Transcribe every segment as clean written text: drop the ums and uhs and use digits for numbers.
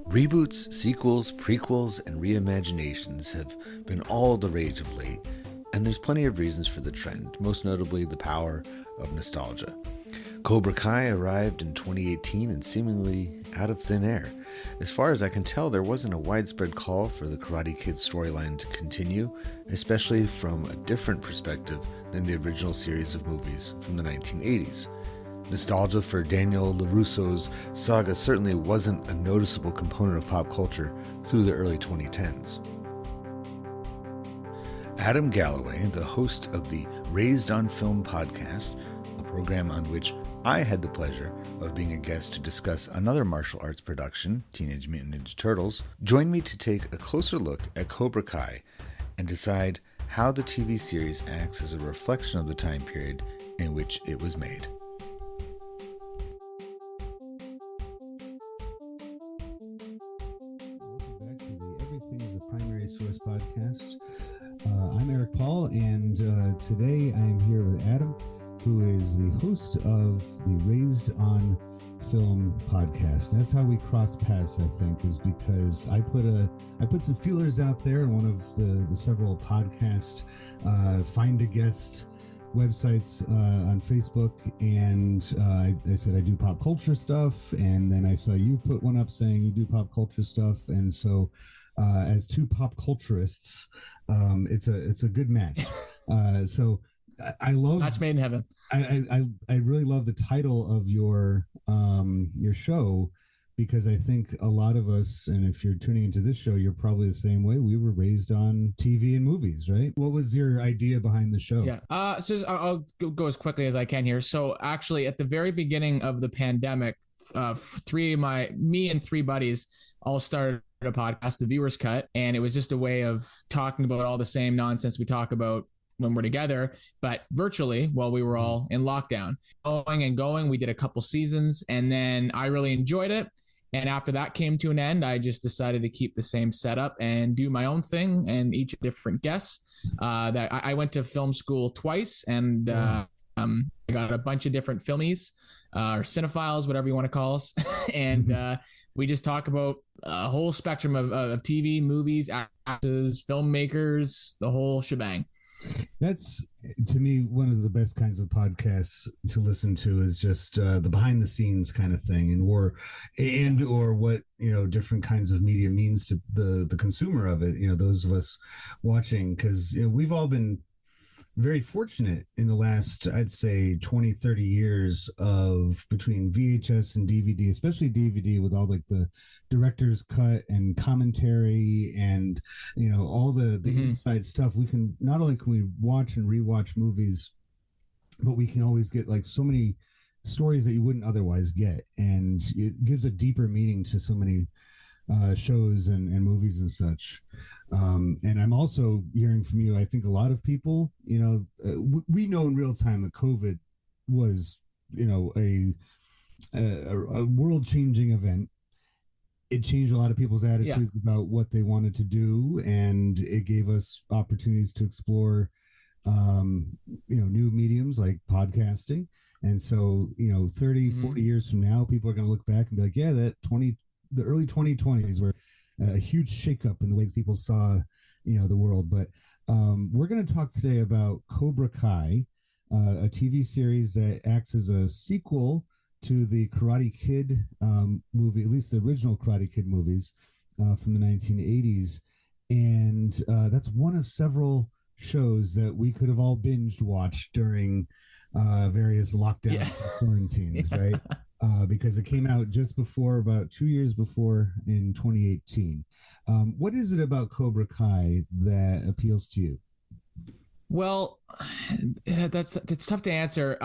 Reboots, sequels, prequels, and reimaginations have been all the rage of late, and there's plenty of reasons for the trend, most notably the power of nostalgia. Cobra Kai arrived in 2018 and seemingly out of thin air. As far as I can tell, there wasn't a widespread call for the Karate Kid storyline to continue, especially from a different perspective than the original series of movies from the 1980s. Nostalgia for Daniel LaRusso's saga certainly wasn't a noticeable component of pop culture through the early 2010s. Adam Galloway, the host of the Raised on Film podcast, a program on which I had the pleasure of being a guest to discuss another martial arts production, Teenage Mutant Ninja Turtles, joined me to take a closer look at Cobra Kai and decide how the TV series acts as a reflection of the time period in which it was made. Primary Source podcast. I'm Eric Paul, and today I am here with Adam, who is the host of the Raised on Film podcast. That's how we cross paths, I think, is because I put some feelers out there in one of the several podcast find a guest websites on Facebook, and I said I do pop culture stuff, and then I saw you put one up saying you do pop culture stuff, and so as two pop culturists, it's a good match. So I love match made in heaven. I really love the title of your show, because I think a lot of us, and if you're tuning into this show, you're probably the same way. We were raised on TV and movies, right? What was your idea behind the show? Yeah. So I'll go as quickly as I can here. So actually, at the very beginning of the pandemic, me and three buddies all started a podcast, The Viewer's Cut, and it was just a way of talking about all the same nonsense we talk about when we're together, but virtually while we were all in lockdown. Going, we did a couple seasons, and then I really enjoyed it. And after that came to an end, I just decided to keep the same setup and do my own thing, and each different guests. That I went to film school twice, and I got a bunch of different filmies, or cinephiles, whatever you want to call us. And we just talk about a whole spectrum of TV, movies, actors, filmmakers, the whole shebang. That's, to me, one of the best kinds of podcasts to listen to, is just the behind the scenes kind of thing, and or what, different kinds of media means to the consumer of it, those of us watching, because we've all been very fortunate in the last, I'd say, 20, 30 years of between VHS and DVD, especially DVD, with all like the director's cut and commentary and, all the inside stuff. We can, not only can we watch and rewatch movies, but we can always get like so many stories that you wouldn't otherwise get. And it gives a deeper meaning to so many shows and movies and such. And I'm also hearing from you, I think a lot of people, we know in real time that COVID was, a world-changing event. It changed a lot of people's attitudes about what they wanted to do, and it gave us opportunities to explore, new mediums like podcasting. And so, 30, 40 years from now, people are going to look back and be like, yeah, the early 2020s were a huge shakeup in the way that people saw, the world. But we're going to talk today about Cobra Kai, a TV series that acts as a sequel to the Karate Kid movie, at least the original Karate Kid movies from the 1980s. And that's one of several shows that we could have all binged watched during various lockdowns and quarantines, right? Because it came out just before, about 2 years before, in 2018. What is it about Cobra Kai that appeals to you? Well, it's tough to answer.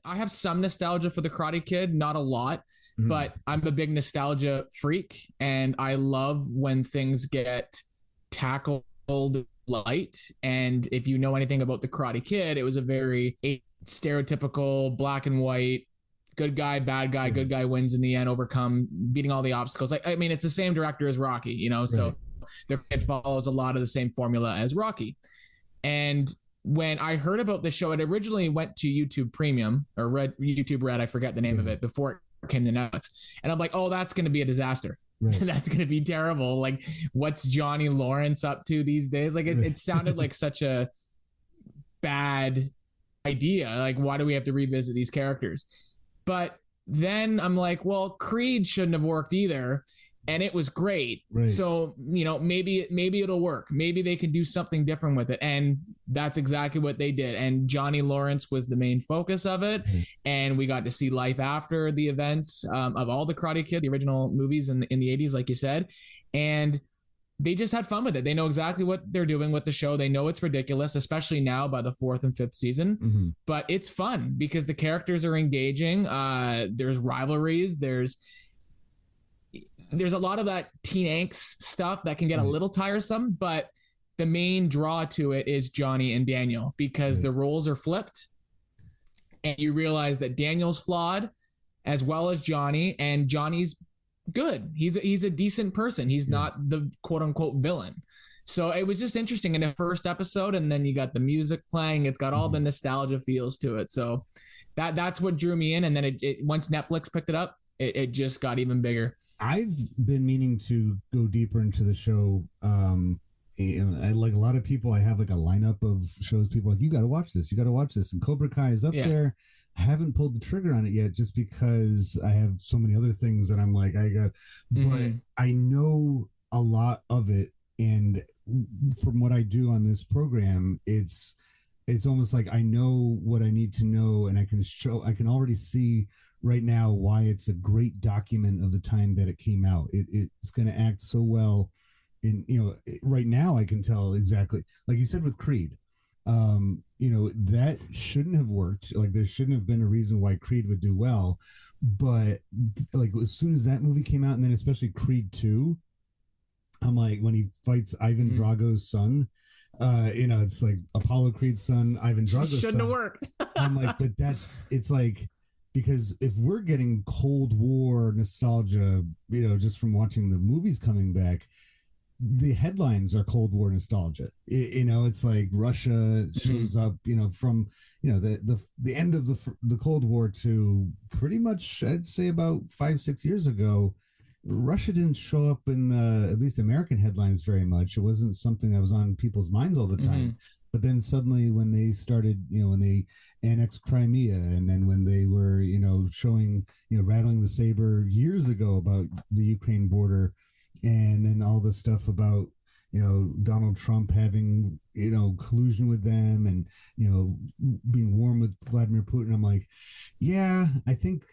I have some nostalgia for the Karate Kid, not a lot, but I'm a big nostalgia freak, and I love when things get tackled light. And if you know anything about the Karate Kid, it was a very stereotypical black and white, good guy, bad guy, good guy wins in the end, beating all the obstacles. I mean, it's the same director as Rocky, so it follows a lot of the same formula as Rocky. And when I heard about the show, it originally went to YouTube Premium or YouTube Red, I forget the name of it, before came to Netflix. And I'm like, oh, that's going to be a disaster. Right. That's going to be terrible. Like, what's Johnny Lawrence up to these days? Like, it sounded like such a bad idea. Like, why do we have to revisit these characters? But then I'm like, well, Creed shouldn't have worked either. And it was great. Right. So, maybe it'll work. Maybe they can do something different with it. And that's exactly what they did. And Johnny Lawrence was the main focus of it. Mm-hmm. And we got to see life after the events of all the Karate Kid, the original movies in the 80s, like you said. And they just had fun with it. They know exactly what they're doing with the show. They know it's ridiculous, especially now by the 4th and 5th season. Mm-hmm. But it's fun because the characters are engaging. There's rivalries. There's a lot of that teen angst stuff that can get a little tiresome, but the main draw to it is Johnny and Daniel, because the roles are flipped and you realize that Daniel's flawed as well as Johnny, and Johnny's good. He's a decent person. He's not the quote unquote villain. So it was just interesting in the first episode, and then you got the music playing. It's got all the nostalgia feels to it. So that's what drew me in. And then it once Netflix picked it up, it just got even bigger. I've been meaning to go deeper into the show. I like a lot of people. I have like a lineup of shows. People are like, you got to watch this. You got to watch this. And Cobra Kai is up there. I haven't pulled the trigger on it yet, just because I have so many other things that I'm like, but I know a lot of it. And from what I do on this program, it's almost like I know what I need to know, and I can already see right now why it's a great document of the time that it came out. It's going to act so well. And, right now I can tell exactly, like you said with Creed, that shouldn't have worked. Like, there shouldn't have been a reason why Creed would do well. But like, as soon as that movie came out, and then especially Creed 2, I'm like, when he fights Ivan Drago's son, it's like Apollo Creed's son, Ivan Drago's son. Shouldn't have worked. I'm like, but it's like, because if we're getting Cold War nostalgia, just from watching the movies coming back, the headlines are Cold War nostalgia. It's like Russia shows up, from, the end of the Cold War to pretty much, I'd say about 5-6 years ago. Russia didn't show up in at least American headlines very much. It wasn't something that was on people's minds all the time. But then suddenly when they started, when they annexed Crimea, and then when they were, showing, rattling the saber years ago about the Ukraine border, and then all the stuff about, Donald Trump having, collusion with them, and, being warm with Vladimir Putin. I'm like, yeah, I think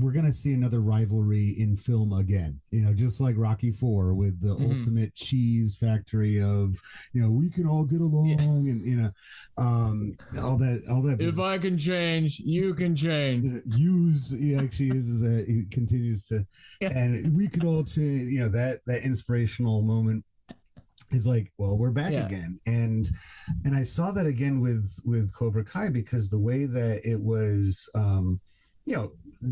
we're going to see another rivalry in film again, just like Rocky IV with the ultimate cheese factory of, we can all get along, and, all that. If I can change, you can change. He actually uses that. He continues to, and we could all change, that inspirational moment is like, well, we're back again. And I saw that again with Cobra Kai, because the way that it was,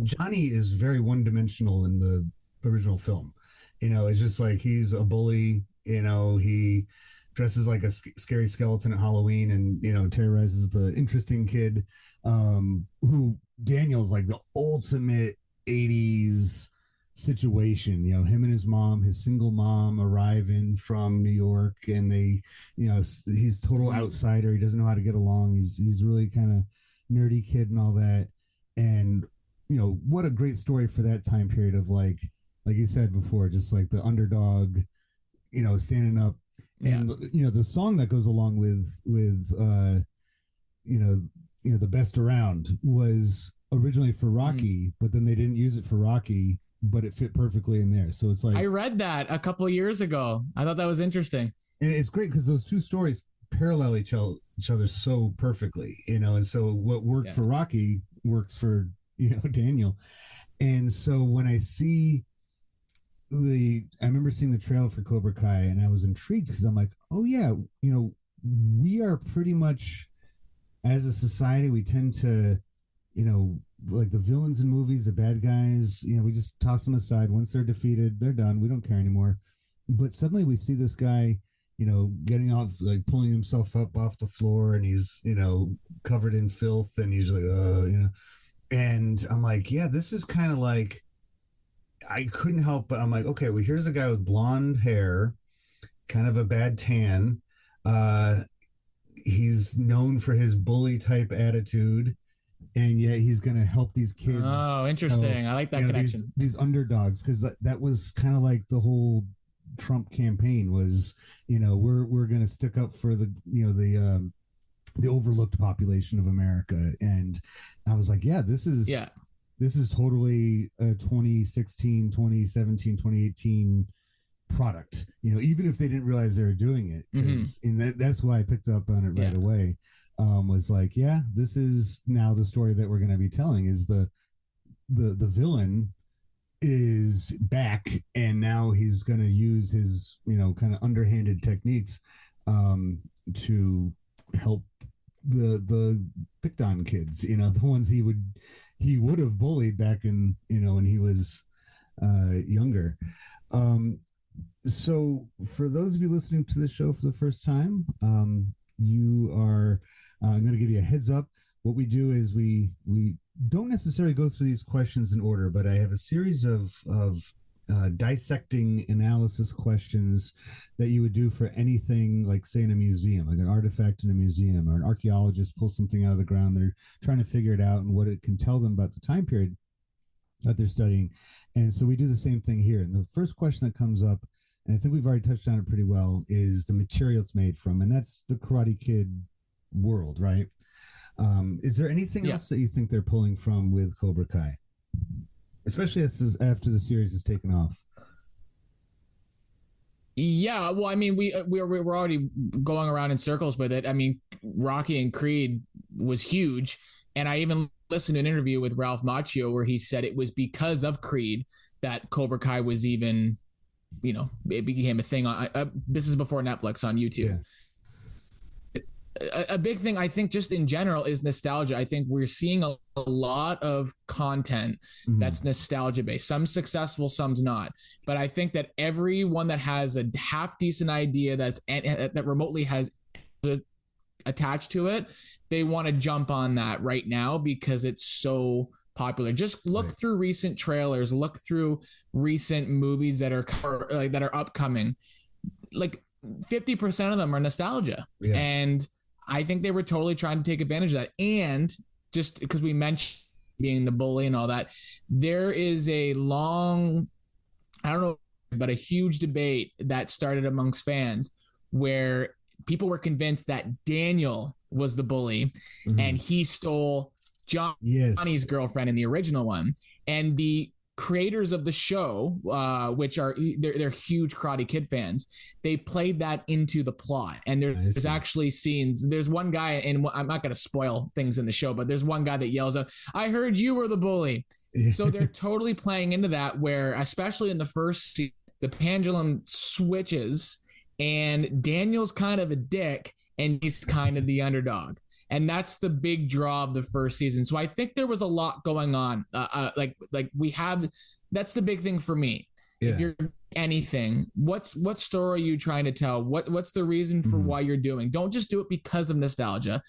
Johnny is very one-dimensional in the original film. It's just like, he's a bully, he dresses like a scary skeleton at Halloween, and, terrorizes the interesting kid, who Daniel's like the ultimate 80s situation. Him and his mom, his single mom, arriving from New York, and they, he's total outsider. He doesn't know how to get along. He's really kind of nerdy kid and all that. And what a great story for that time period of like you said before, just like the underdog, standing up, and the song that goes along with the best around was originally for Rocky, but then they didn't use it for Rocky, but it fit perfectly in there. So it's like, I read that a couple of years ago. I thought that was interesting. And it's great because those two stories parallel each other so perfectly, and so what worked for Rocky works for Daniel. And so when I remember seeing the trailer for Cobra Kai, and I was intrigued because I'm like, oh yeah, we are pretty much, as a society, we tend to, like the villains in movies, the bad guys, we just toss them aside. Once they're defeated, they're done. We don't care anymore. But suddenly we see this guy, getting off, like pulling himself up off the floor, and he's, covered in filth, and he's like, And I'm like, yeah, this is kind of like, I couldn't help but I'm like, okay, well, here's a guy with blonde hair, kind of a bad tan. He's known for his bully type attitude, and yet he's going to help these kids. Oh, interesting. I like that connection. These underdogs, because that was kind of like the whole Trump campaign was, we're going to stick up for the overlooked population of America. And I was like, yeah, this is totally a 2016, 2017, 2018 product, even if they didn't realize they were doing it. And that's why I picked up on it right away. Was like, yeah, this is now the story that we're going to be telling, is the villain is back, and now he's going to use his, kind of underhanded techniques to help the picked on kids, the ones he would have bullied back in, when he was younger. So for those of you listening to the show for the first time, you are, I'm going to give you a heads up. What we do is we don't necessarily go through these questions in order, but I have a series of dissecting analysis questions that you would do for anything, like say in a museum, like an artifact in a museum, or an archaeologist pulls something out of the ground. They're trying to figure it out and what it can tell them about the time period that they're studying. And so we do the same thing here. And the first question that comes up, and I think we've already touched on it pretty well, is the material it's made from. And that's the Karate Kid world, right? Is there anything else that you think they're pulling from with Cobra Kai, especially after the series is taken off? Yeah, well, I mean, we're already going around in circles with it. I mean, Rocky and Creed was huge, and I even listened to an interview with Ralph Macchio where he said it was because of Creed that Cobra Kai was even, it became a thing. This is before Netflix, on YouTube. Yeah. A big thing, I think, just in general, is nostalgia. I think we're seeing a lot of content that's nostalgia based. Some successful, some's not. But I think that everyone that has a half decent idea that remotely has attached to it, they want to jump on that right now because it's so popular. Just look through recent trailers, look through recent movies that are upcoming. Like 50% of them are nostalgia, and I think they were totally trying to take advantage of that. And just because we mentioned being the bully and all that, there is a long, I don't know, but a huge debate that started amongst fans where people were convinced that Daniel was the bully and he stole Johnny's girlfriend in the original one. And the creators of the show, which are they're huge Karate Kid fans, they played that into the plot. And there's actually scenes. There's one guy, and I'm not going to spoil things in the show, but there's one guy that yells out, "I heard you were the bully." So they're totally playing into that, where especially in the first scene, the pendulum switches and Daniel's kind of a dick and he's kind of the underdog. And that's the big draw of the first season. So I think there was a lot going on. That's the big thing for me. Yeah. If you're anything, what story are you trying to tell? What's the reason for why you're doing? Don't just do it because of nostalgia.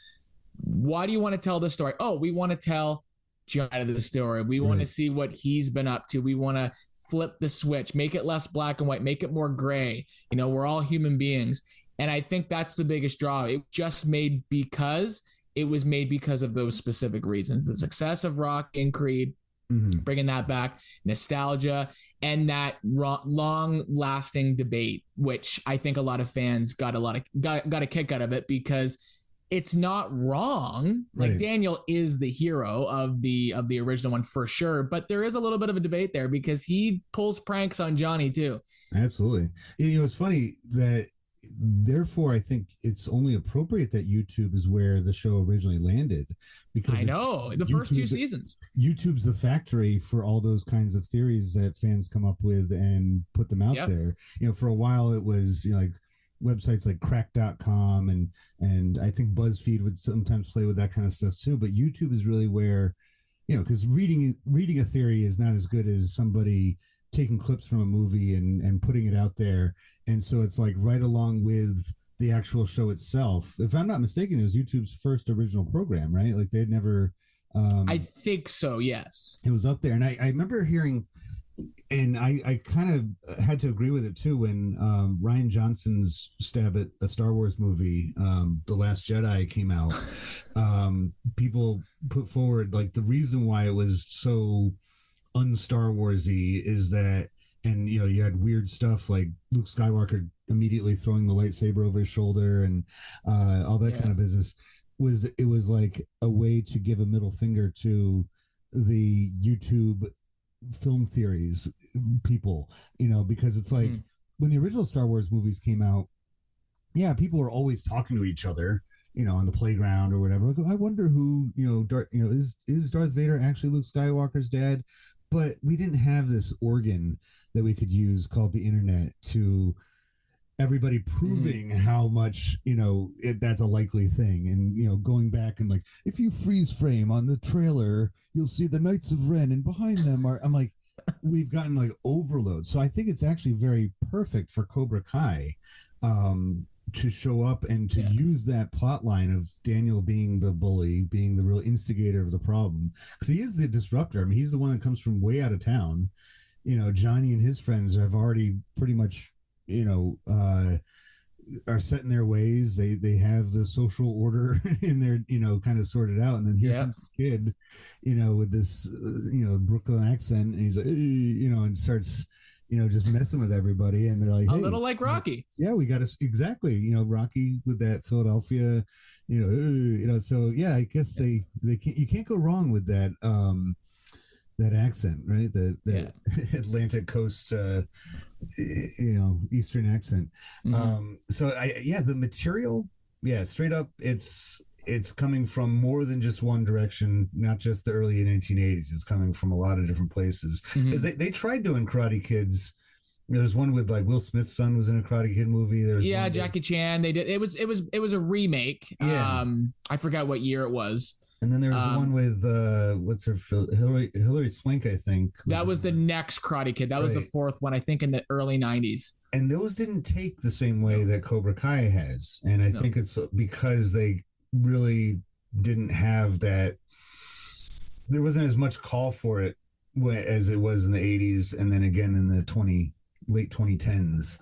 Why do you want to tell this story? Oh, we want to tell Johnny the story. We want to see what he's been up to. We want to flip the switch, make it less black and white, make it more gray. We're all human beings. And I think that's the biggest draw. It was made because of those specific reasons. The success of Rock and Creed, bringing that back, nostalgia, and that long-lasting debate, which I think a lot of fans got a kick out of it, because it's not wrong. Like Daniel is the hero of the original one for sure, but there is a little bit of a debate there because he pulls pranks on Johnny too. Absolutely. It's funny that, therefore, I think it's only appropriate that YouTube is where the show originally landed, because I know the first two seasons. YouTube's the factory for all those kinds of theories that fans come up with and put them out there. For a while it was like websites like crack.com and I think BuzzFeed would sometimes play with that kind of stuff too. But YouTube is really where, because reading a theory is not as good as somebody taking clips from a movie and putting it out there. And so it's like right along with the actual show itself. If I'm not mistaken, it was YouTube's first original program, right? Like they'd never I think so. Yes, it was up there, and I remember hearing. And I kind of had to agree with it too when Rian Johnson's stab at a Star Wars movie, The Last Jedi, came out. People put forward like the reason why it was so un-Star Warsy is that, and you had weird stuff like Luke Skywalker immediately throwing the lightsaber over his shoulder and all that kind of business. It was like a way to give a middle finger to the YouTube film theories people, because it's like when the original Star Wars movies came out, people were always talking to each other, on the playground or whatever. Like, I wonder who, is Darth Vader actually Luke Skywalker's dad? But we didn't have this organ that we could use called the internet to everybody proving how much that's a likely thing, and going back and like, if you freeze frame on the trailer you'll see the Knights of Ren and behind them are, I'm like, we've gotten like overload. So I think it's actually very perfect for Cobra Kai to show up and to use that plot line of Daniel being the bully, being the real instigator of the problem, because he is the disruptor. I mean, he's the one that comes from way out of town. Johnny and his friends have already pretty much are set in their ways. They have the social order in their, kind of sorted out. And then here comes this kid, with this, Brooklyn accent, and he's like, and starts, just messing with everybody. And they're like, hey, a little like Rocky. Yeah, we got to exactly, Rocky with that Philadelphia, so I guess they can't, you can't go wrong with that. That accent, right? The Atlantic coast, Eastern accent. So the material, straight up, it's coming from more than just one direction, not just the early 1980s. It's coming from a lot of different places. Because they tried doing Karate Kids. There's one with like Will Smith's son was in a Karate Kid movie. There's Jackie Chan. They did. It was a remake. I forgot what year it was. And then there was the one with what's her Hilary Swank, I think. That was the next Karate Kid. That was the fourth one, I think, in the early 90s. And those didn't take the same way that Cobra Kai has. And I think it's because they really didn't have that. There wasn't as much call for it as it was in the 80s, and then again in the late 2010s.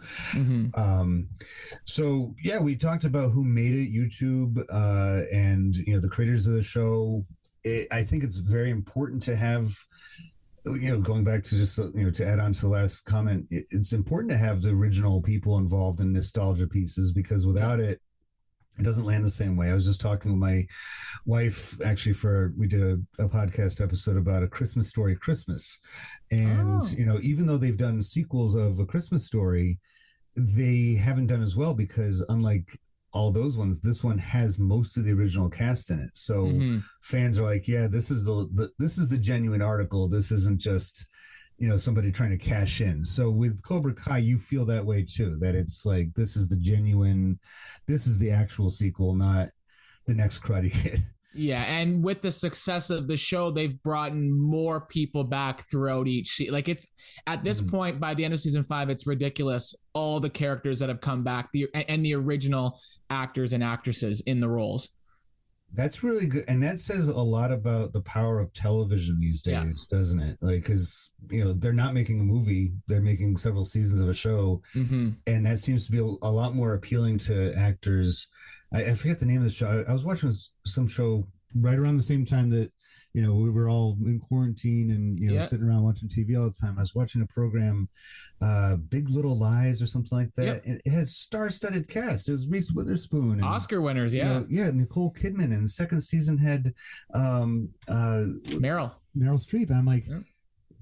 So we talked about who made it, YouTube, and the creators of the show. I think it's very important to have, going back to just to add on to the last comment, it's important to have the original people involved in nostalgia pieces, because without it doesn't land the same way. I was just talking with my wife, actually, we did a podcast episode about A Christmas Story Christmas. And, even though they've done sequels of A Christmas Story, they haven't done as well, because unlike all those ones, this one has most of the original cast in it. So fans are like, this is the genuine article. This isn't just, somebody trying to cash in. So with Cobra Kai, you feel that way too, that it's like, this is the actual sequel, not the next Karate Kid. Yeah, and with the success of the show, they've brought in more people back throughout each season. Like, it's at this point, by the end of season 5, it's ridiculous, all the characters that have come back, and the original actors and actresses in the roles. That's really good. And that says a lot about the power of television these days, doesn't it? Like, because, they're not making a movie, they're making several seasons of a show. And that seems to be a lot more appealing to actors. I forget the name of the show. I was watching some show right around the same time that, we were all in quarantine and, sitting around watching TV all the time. I was watching a program, Big Little Lies or something like that. And it has star-studded cast. It was Reese Witherspoon. And, Oscar winners, Nicole Kidman. And the second season had Meryl Streep. And I'm like,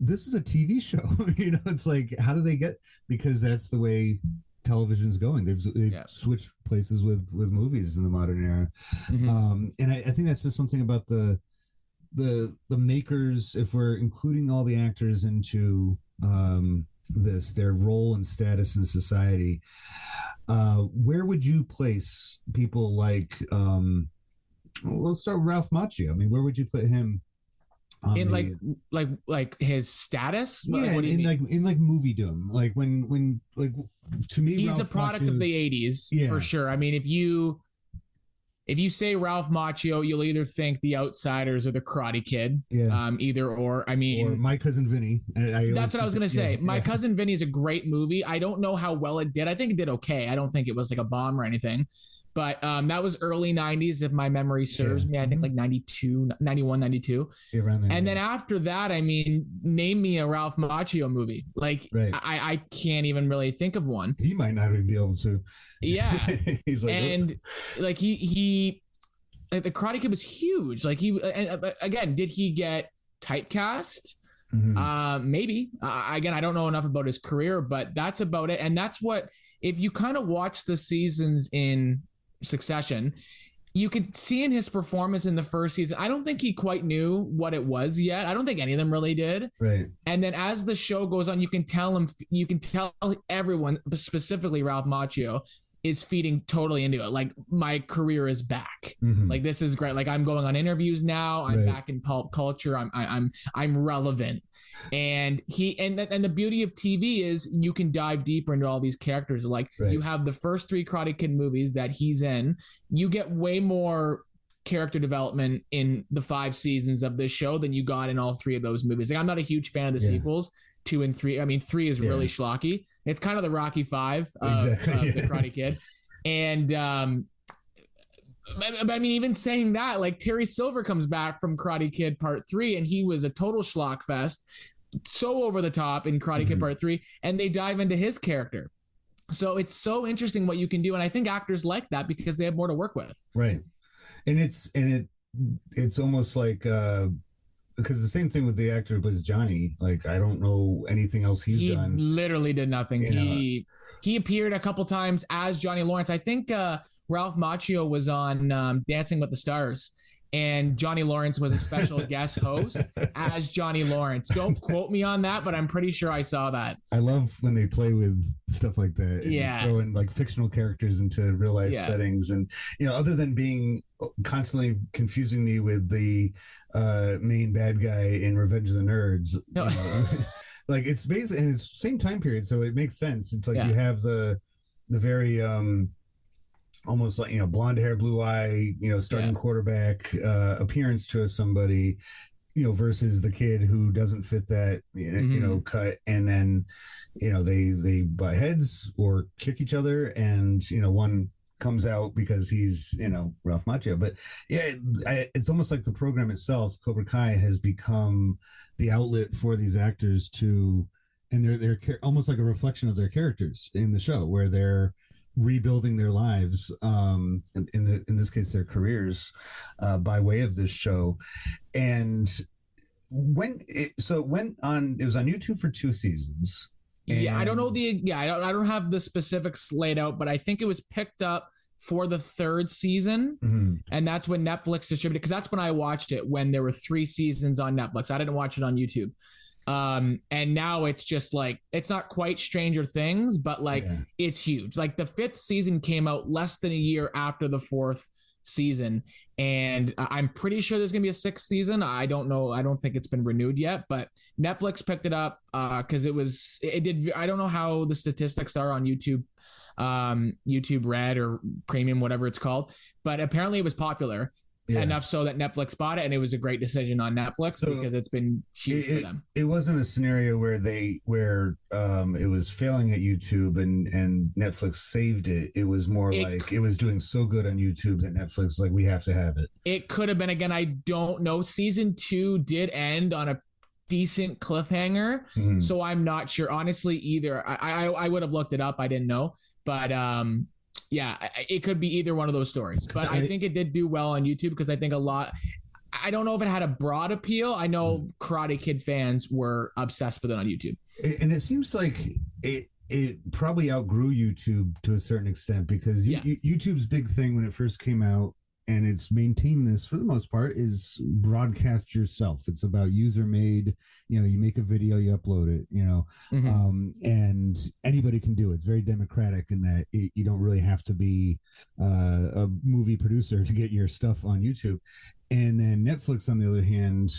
this is a TV show. It's like, how do they get, because that's the way television's going. They've switched places with movies in the modern era. And I think that says something about the makers, if we're including all the actors into their role and status in society. Where would you place people like let's start with Ralph Macchio. I mean, where would you put him in like his status? Yeah, what do you mean? in moviedom. Like when to me, he's Ralph a product Macchio's, of the 80s for sure. I mean, if you if you say Ralph Macchio, you'll either think The Outsiders or The Karate Kid. Yeah. Either or. I mean, or My Cousin Vinny. That's what I was going to say. My yeah. Cousin Vinny is a great movie. I don't know how well it did. I think it did okay. I don't think it was like a bomb or anything. But that was early 90s, if my memory serves me. I think like 92, 91, 92. Yeah, around there, and then after that, I mean, name me a Ralph Macchio movie. Like, I can't even really think of one. He might not even be able to. Yeah. He's like, and like he like, the Karate Kid was huge. Like again, did he get typecast? Maybe. Again, I don't know enough about his career, but that's about it. And that's what, if you kind of watch the seasons in succession, you could see in his performance in the first season, I don't think he quite knew what it was yet. I don't think any of them really did. Right. And then as the show goes on, you can tell everyone, specifically Ralph Macchio, is feeding totally into it. Like, my career is back. Like, this is great. Like, I'm going on interviews now. I'm back in pulp culture. I'm relevant. And the beauty of TV is you can dive deeper into all these characters. Like, you have the first 3 Karate Kid movies that he's in. You get way more character development in the 5 seasons of this show than you got in all 3 of those movies. Like, I'm not a huge fan of the sequels, 2 and 3. I mean, 3 is really schlocky. It's kind of the Rocky 5 of the Karate Kid. And but I mean, even saying that, like, Terry Silver comes back from Karate Kid Part 3, and he was a total schlock fest, so over the top in Karate Kid Part 3, and they dive into his character. So it's so interesting what you can do, and I think actors like that because they have more to work with. Right. And it's almost like because the same thing with the actor who plays Johnny. Like, I don't know anything else he's done. He literally did nothing. He appeared a couple times as Johnny Lawrence. I think Ralph Macchio was on Dancing with the Stars, and Johnny Lawrence was a special guest host as Johnny Lawrence. Don't quote me on that, but I'm pretty sure I saw that. I love when they play with stuff like that. And just throw in like fictional characters into real life settings. And, other than being constantly confusing me with the main bad guy in Revenge of the Nerds. No. Like, it's basically, and it's same time period, so it makes sense. It's like you have the very almost like, blonde hair, blue eye, starting quarterback appearance to somebody, versus the kid who doesn't fit that cut, and then they butt heads or kick each other, and one comes out because he's Ralph Macchio. But it's almost like the program itself, Cobra Kai, has become the outlet for these actors to, and they're almost like a reflection of their characters in the show, where they're rebuilding their lives, in this case their careers, by way of this show. And it was on YouTube for 2 seasons. I don't know I don't have the specifics laid out, but I think it was picked up for the 3rd season, and that's when Netflix distributed, because that's when I watched it, when there were 3 seasons on Netflix. I didn't watch it on YouTube. And now it's just like, it's not quite Stranger Things, but like it's huge. Like, the 5th season came out less than a year after the 4th season, and I'm pretty sure there's gonna be a 6th season. I don't know. I don't think it's been renewed yet, but Netflix picked it up because it did. I don't know how the statistics are on YouTube, YouTube Red or Premium, whatever it's called, but apparently it was popular. Enough so that Netflix bought it, and it was a great decision on Netflix because it's been huge for them. It wasn't a scenario where it was failing at YouTube and Netflix saved it. It was more like it was doing so good on YouTube that Netflix, like, we have to have it. It could have been. Again, I don't know. Season 2 did end on a decent cliffhanger, so I'm not sure, honestly, either. I would have looked it up. I didn't know, but it could be either one of those stories, but I think it did do well on YouTube, because I think I don't know if it had a broad appeal. I know Karate Kid fans were obsessed with it on YouTube. And it seems like it probably outgrew YouTube to a certain extent, because YouTube's big thing when it first came out, and it's maintained this for the most part, is broadcast yourself. It's about user made, you make a video, you upload it, and anybody can do it. It's very democratic in that you don't really have to be a movie producer to get your stuff on YouTube. And then Netflix, on the other hand,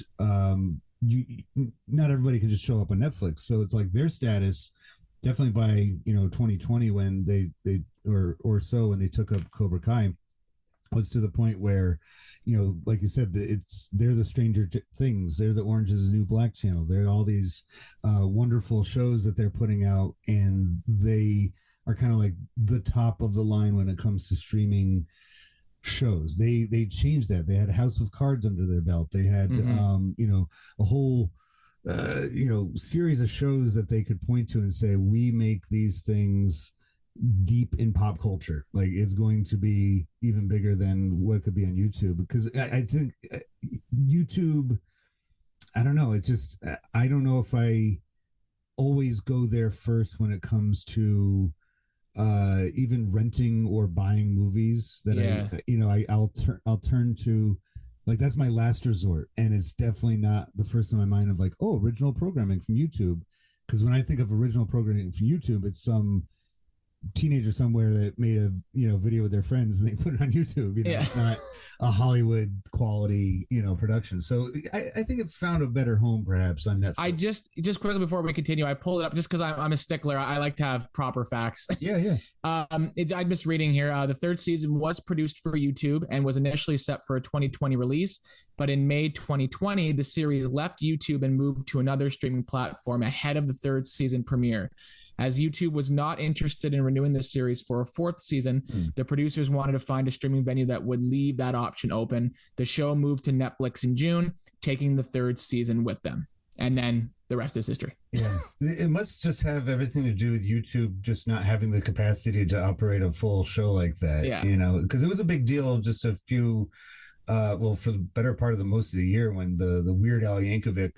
not everybody can just show up on Netflix. So it's like their status, definitely by 2020, when they or so when they took up Cobra Kai, was to the point where, like you said, they're the Stranger Things, they're the Orange is the New Black channel, they're all these wonderful shows that they're putting out, and they are kind of like the top of the line when it comes to streaming shows. They changed that. They had House of Cards under their belt. They had a whole series of shows that they could point to and say, we make these things deep in pop culture. Like, it's going to be even bigger than what could be on YouTube, because I think YouTube, I don't know, it's just, I don't know if I always go there first when it comes to even renting or buying movies that I'll turn to, like, that's my last resort, and it's definitely not the first in my mind of like, oh, original programming from YouTube, because when I think of original programming from YouTube, it's some teenager somewhere that made a video with their friends and they put it on YouTube. It's not a Hollywood quality production. So I think it found a better home perhaps on Netflix. I just quickly before we continue, I pulled it up just because I'm a stickler. I like to have proper facts. I'm just reading here. The third season was produced for YouTube and was initially set for a 2020 release, but in May 2020 the series left YouTube and moved to another streaming platform ahead of the third season premiere. As YouTube was not interested in renewing the series for a fourth season, the producers wanted to find a streaming venue that would leave that option open. The show moved to Netflix in June, taking the third season with them. And then the rest is history. Yeah, it must just have everything to do with YouTube just not having the capacity to operate a full show like that. Because it was a big deal just a few, for the better part of most of the year when the Weird Al Yankovic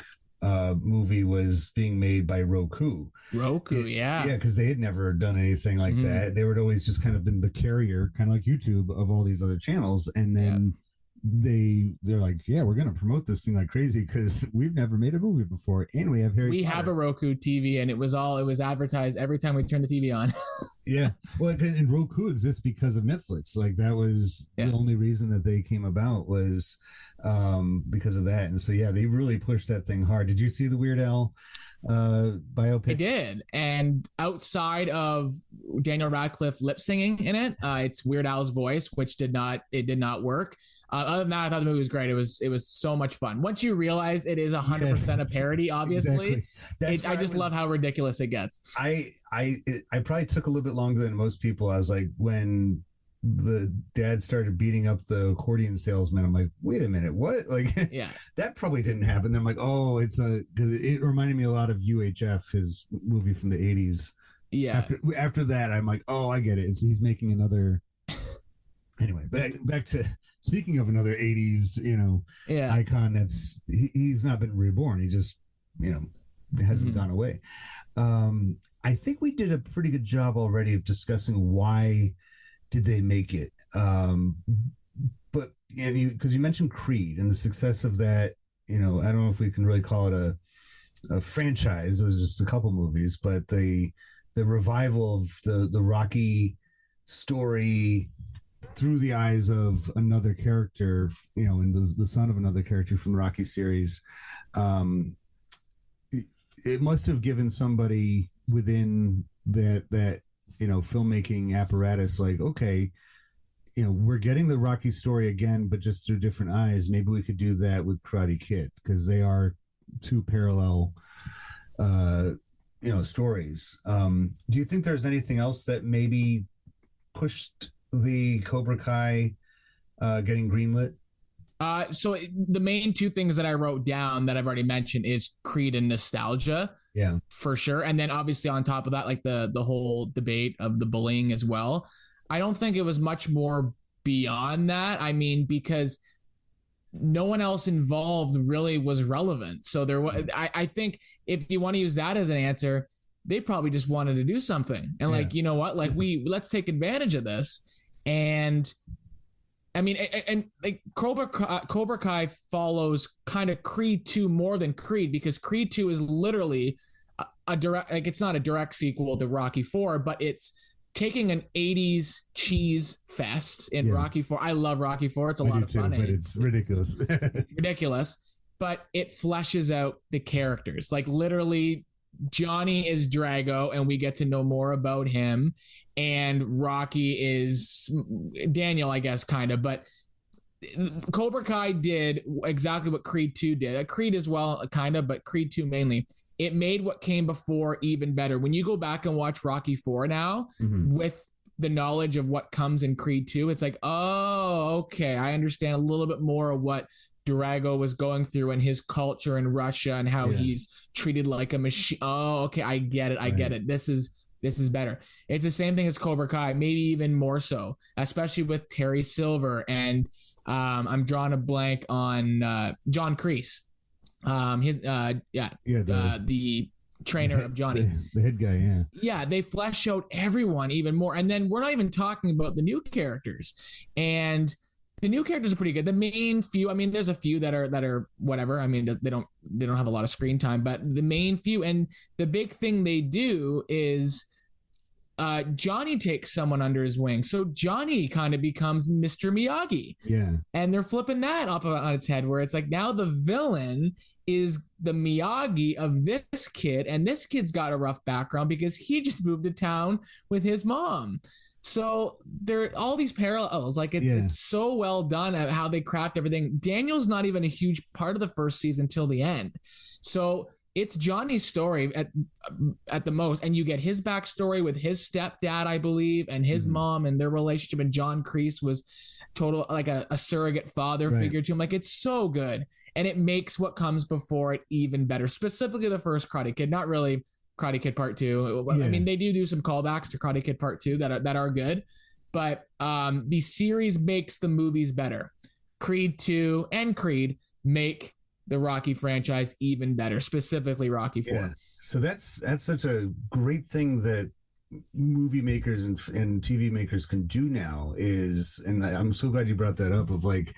movie was being made by Roku, because they had never done anything like that. They would always just kind of been the carrier, kind of like YouTube, of all these other channels, and then they're like, we're gonna promote this thing like crazy because we've never made a movie before, and we have Harry Potter. Have a Roku TV, and it was advertised every time we turned the TV on. And Roku exists because of Netflix. Like, that was the only reason that they came about, was because of that. And so they really pushed that thing hard. Did you see the Weird Al biopic? I did, and outside of Daniel Radcliffe lip singing in it, it's Weird Al's voice, which did not work. Other than that, I thought the movie was great. It was so much fun. Once you realize it is 100% a parody, obviously, exactly. I just love how ridiculous it gets. I probably took a little bit longer than most people. I was like, when the dad started beating up the accordion salesman, I'm like, wait a minute, what? Like, that probably didn't happen. Then I'm like, oh, because it reminded me a lot of UHF, his movie from the 80s. After that, I'm like, oh, I get it. He's making another. Anyway, back to speaking of another 80s, icon. That's he's not been reborn. He just, hasn't gone away. I think we did a pretty good job already of discussing why did they make it. But because you mentioned Creed and the success of that, I don't know if we can really call it a franchise. It was just a couple movies, but the revival of the Rocky story through the eyes of another character, and the son of another character from the Rocky series. It must have given somebody within that filmmaking apparatus, like, okay, we're getting the Rocky story again, but just through different eyes. Maybe we could do that with Karate Kid, because they are two parallel stories. Do you think there's anything else that maybe pushed the Cobra Kai getting greenlit? So the main two things that I wrote down that I've already mentioned is Creed and nostalgia. Yeah, for sure. And then obviously on top of that, like the whole debate of the bullying as well. I don't think it was much more beyond that. I mean, because no one else involved really was relevant. So there was, I think if you want to use that as an answer, they probably just wanted to do something. And like, you know what, like let's take advantage of this. And I mean, and like Cobra Kai follows kind of Creed 2 more than Creed, because Creed 2 is literally a direct, like, it's not a direct sequel to Rocky 4, but it's taking an 80s cheese fest in Rocky 4. I love Rocky 4. It's a lot of fun. But it's ridiculous. It's ridiculous, but it fleshes out the characters. Like, literally, Johnny is Drago, and we get to know more about him, and Rocky is Daniel, I guess, kind of. But Cobra Kai did exactly what Creed 2 did. Creed as well, kind of, but Creed 2 mainly. It made what came before even better. When you go back and watch Rocky 4 now, with the knowledge of what comes in Creed 2, it's like, oh, okay, I understand a little bit more of what Drago was going through and his culture in Russia and how he's treated like a machine. Oh, okay, I get it. I get it. This is better. It's the same thing as Cobra Kai, maybe even more so, especially with Terry Silver and I'm drawing a blank on John Kreese. The trainer of Johnny, the head guy. Yeah, they flesh out everyone even more, and then we're not even talking about the new characters. And the new characters are pretty good. The main few, I mean, there's a few that are whatever. I mean, they don't have a lot of screen time, but the main few, and the big thing they do is Johnny takes someone under his wing. So Johnny kind of becomes Mr. Miyagi. Yeah. And they're flipping that up on its head, where it's like now the villain is the Miyagi of this kid. And this kid's got a rough background because he just moved to town with his mom. So there are all these parallels. Like it's so well done at how they craft everything. Daniel's not even a huge part of the first season till the end. So it's Johnny's story at the most, and you get his backstory with his stepdad, I believe, and his mom and their relationship. And John Kreese was total like a surrogate father figure to him. Like, it's so good, and it makes what comes before it even better. Specifically, the first Karate Kid, not really Karate Kid Part 2. I mean, they do some callbacks to Karate Kid Part 2 that are good, but the series makes the movies better. Creed 2 and Creed make the Rocky franchise even better, specifically Rocky 4. Yeah. So that's such a great thing that movie makers and TV makers can do now is, and I'm so glad you brought that up, of like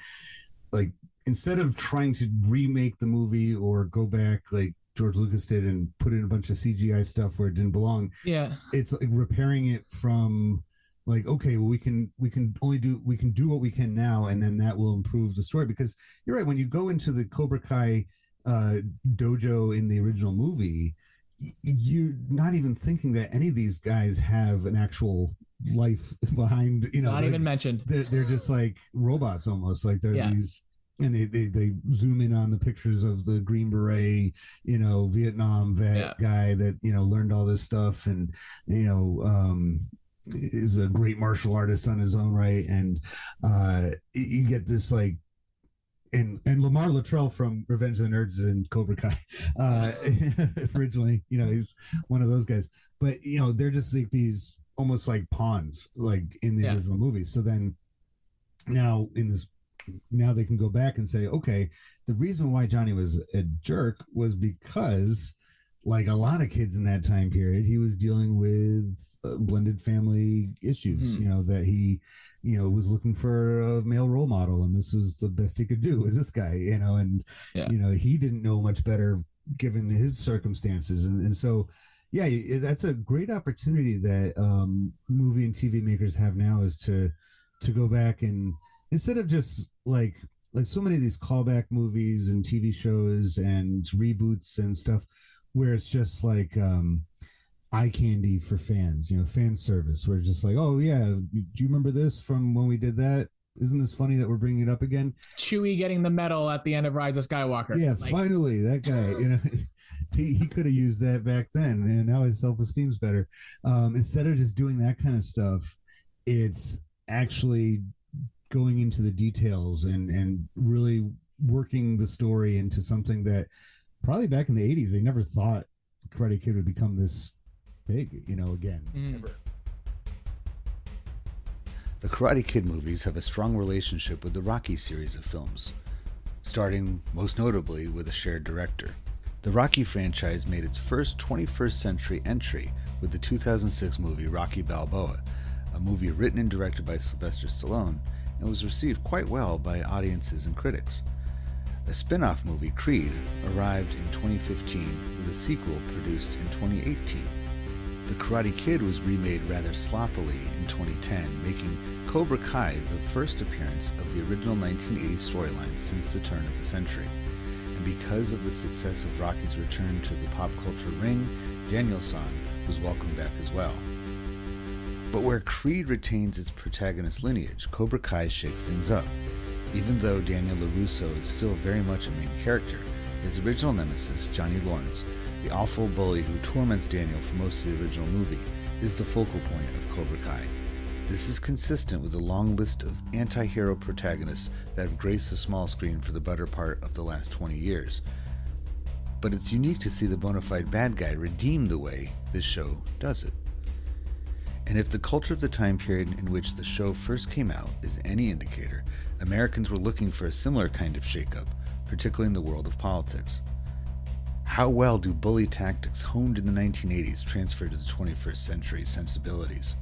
instead of trying to remake the movie or go back like George Lucas did and put in a bunch of CGI stuff where it didn't belong. Yeah. It's like repairing it from like, okay, well, we can do what we can now, and then that will improve the story. Because you're right, when you go into the Cobra Kai dojo in the original movie, you're not even thinking that any of these guys have an actual life behind, not even mentioned. They're just like robots almost, like they're these, and they zoom in on the pictures of the Green Beret, Vietnam vet guy that, learned all this stuff and, is a great martial artist on his own right. And you get this like, and Lamar Luttrell from Revenge of the Nerds and Cobra Kai originally, he's one of those guys, but they're just like these almost like pawns like in the original movie. So then now they can go back and say, okay, the reason why Johnny was a jerk was because, like a lot of kids in that time period, he was dealing with blended family issues, that he, was looking for a male role model, and this was the best he could do is this guy, and, he didn't know much better given his circumstances. And so, that's a great opportunity that movie and TV makers have now, is to go back and instead of just like so many of these callback movies and TV shows and reboots and stuff, where it's just like eye candy for fans, fan service, where it's just like, oh yeah, do you remember this from when we did that? Isn't this funny that we're bringing it up again? Chewie getting the medal at the end of Rise of Skywalker. Yeah, finally, that guy, he could have used that back then, and now his self-esteem's better. Instead of just doing that kind of stuff, it's actually going into the details and really working the story into something that probably back in the 80s, they never thought Karate Kid would become this big, again. Never. The Karate Kid movies have a strong relationship with the Rocky series of films, starting most notably with a shared director. The Rocky franchise made its first 21st century entry with the 2006 movie Rocky Balboa, a movie written and directed by Sylvester Stallone, and was received quite well by audiences and critics. A spin-off movie, Creed, arrived in 2015 with a sequel produced in 2018. The Karate Kid was remade rather sloppily in 2010, making Cobra Kai the first appearance of the original 1980s storyline since the turn of the century. And because of the success of Rocky's return to the pop culture ring Daniel-san was welcomed back as well. But where Creed retains its protagonist lineage, Cobra Kai shakes things up. Even though Daniel LaRusso is still very much a main character, his original nemesis, Johnny Lawrence, the awful bully who torments Daniel for most of the original movie, is the focal point of Cobra Kai. This is consistent with a long list of anti-hero protagonists that have graced the small screen for the better part of the last 20 years. But it's unique to see the bona fide bad guy redeemed the way this show does it. And if the culture of the time period in which the show first came out is any indicator, Americans were looking for a similar kind of shakeup, particularly in the world of politics. How well do bully tactics honed in the 1980s transfer to the 21st century sensibilities?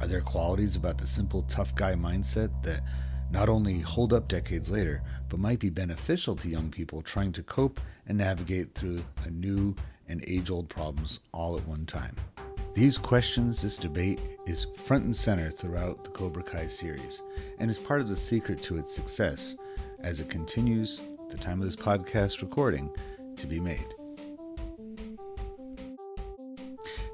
Are there qualities about the simple tough guy mindset that not only hold up decades later, but might be beneficial to young people trying to cope and navigate through a new and age-old problems all at one time? These questions, this debate, is front and center throughout the Cobra Kai series, and is part of the secret to its success as it continues, at the time of this podcast recording, to be made.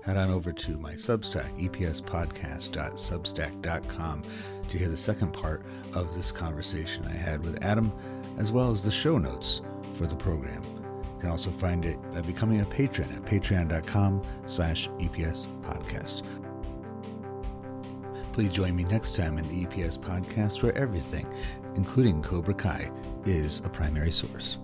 Head on over to my Substack, epspodcast.substack.com, to hear the second part of this conversation I had with Adam, as well as the show notes for the program. You can also find it by becoming a patron at patreon.com/EPS podcast. Please join me next time in the EPS podcast, where everything, including Cobra Kai, is a primary source.